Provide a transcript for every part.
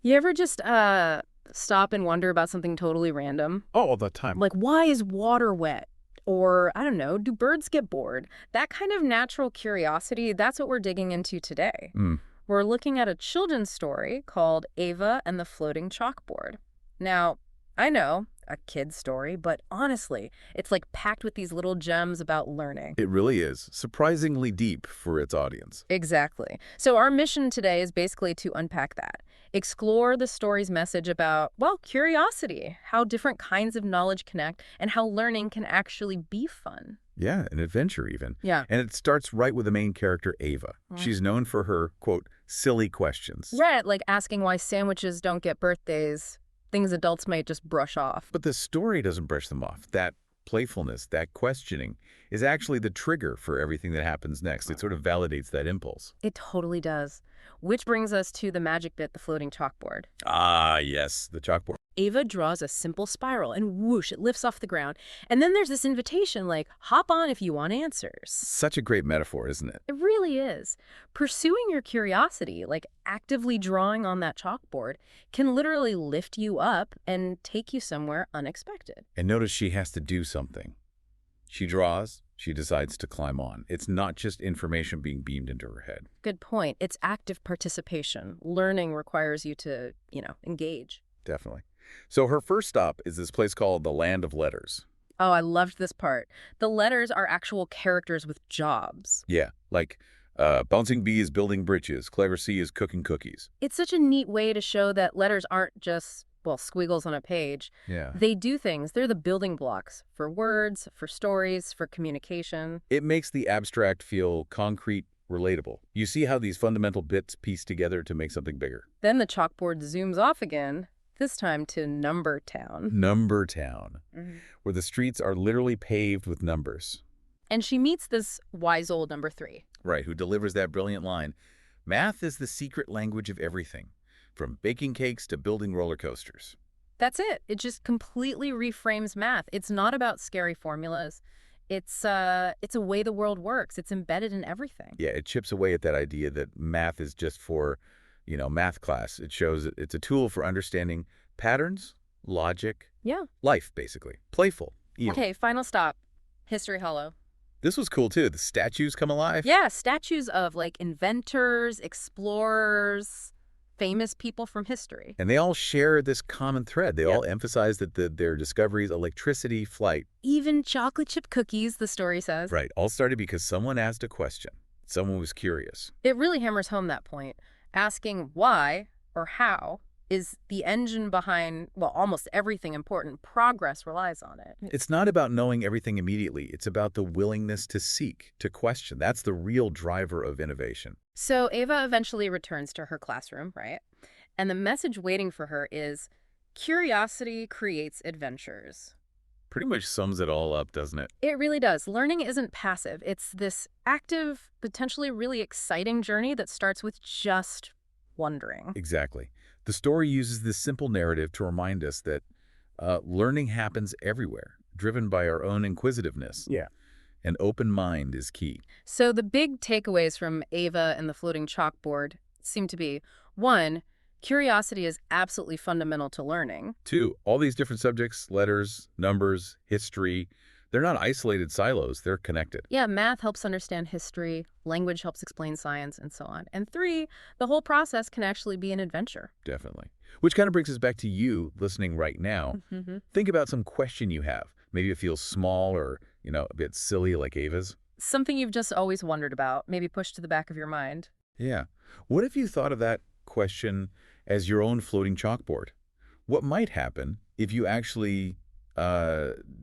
You ever just stop and wonder about something totally random? Oh, all the time. Like, why is water wet? Or, I don't know, do birds get bored? That kind of natural curiosity, that's what we're digging into today. Mm. We're looking at a children's story called Ava and the Floating Chalkboard. Now, I know, a kid's story, but honestly, it's like packed with these little gems about learning. It really is. Surprisingly deep for its audience. Exactly. So our mission today is basically to unpack that. Explore the story's message about, well, curiosity, how different kinds of knowledge connect, and how learning can actually be fun. Yeah, an adventure even. Yeah. And it starts right with the main character, Ava. Mm. She's known for her, quote, silly questions. Right, like asking why sandwiches don't get birthdays, things adults might just brush off. But the story doesn't brush them off. That playfulness, that questioning, is actually the trigger for everything that happens next. It sort of validates that impulse. It totally does. Which brings us to the magic bit, the floating chalkboard. Ah, yes, the chalkboard. Ava draws a simple spiral, and whoosh, it lifts off the ground. And then there's this invitation like, hop on if you want answers. Such a great metaphor, isn't it? It really is. Pursuing your curiosity, like actively drawing on that chalkboard, can literally lift you up and take you somewhere unexpected. And notice she has to do something. She draws, she decides to climb on. It's not just information being beamed into her head. Good point. It's active participation. Learning requires you to, engage. Definitely. So her first stop is this place called the Land of Letters. Oh, I loved this part. The letters are actual characters with jobs. Yeah, like Bouncing Bee is building bridges, Clever C is cooking cookies. It's such a neat way to show that letters aren't just, well, squiggles on a page. Yeah. They do things. They're the building blocks for words, for stories, for communication. It makes the abstract feel concrete, relatable. You see how these fundamental bits piece together to make something bigger. Then the chalkboard zooms off again, this time to Number Town. Number Town, Mhm. where the streets are literally paved with numbers. And she meets this wise old number 3. Right, who delivers that brilliant line. Math is the secret language of everything, from baking cakes to building roller coasters. That's it. It just completely reframes math. It's not about scary formulas. It's a way the world works. It's embedded in everything. Yeah, it chips away at that idea that math is just for, math class. It shows it's a tool for understanding patterns, logic, Yeah. life, basically. Playful, even. Okay, final stop. History Hollow. This was cool, too. The statues come alive. Yeah, statues of like inventors, explorers, famous people from history. And they all share this common thread. They Yep. all emphasize that their discoveries, electricity, flight, Even chocolate chip cookies, the story says. right, all started because someone asked a question. Someone was curious. It really hammers home that point. Asking why or how is the engine behind, well, almost everything important. Progress relies on it. It's not about knowing everything immediately. It's about the willingness to seek, to question. That's the real driver of innovation. So Ava eventually returns to her classroom, right? And the message waiting for her is, curiosity creates adventures. Pretty much sums it all up, doesn't it? It really does. Learning isn't passive. It's this active, potentially really exciting journey that starts with just wondering. Exactly. The story uses this simple narrative to remind us that learning happens everywhere, driven by our own inquisitiveness. Yeah. An open mind is key. So the big takeaways from Ava and the floating chalkboard seem to be, 1, curiosity is absolutely fundamental to learning. 2, all these different subjects, letters, numbers, history, they're not isolated silos, they're connected. Yeah, math helps understand history, language helps explain science, and so on. And 3, the whole process can actually be an adventure. Definitely. Which kind of brings us back to you listening right now. Mm-hmm. Think about some question you have. Maybe it feels small or, a bit silly like Ava's. Something you've just always wondered about, maybe pushed to the back of your mind. Yeah. What if you thought of that question as your own floating chalkboard? What might happen if you actually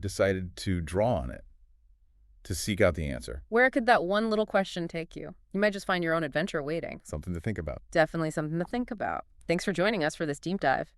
decided to draw on it to seek out the answer? Where could that one little question take you? You might just find your own adventure waiting. Something to think about. Definitely something to think about. Thanks for joining us for this deep dive.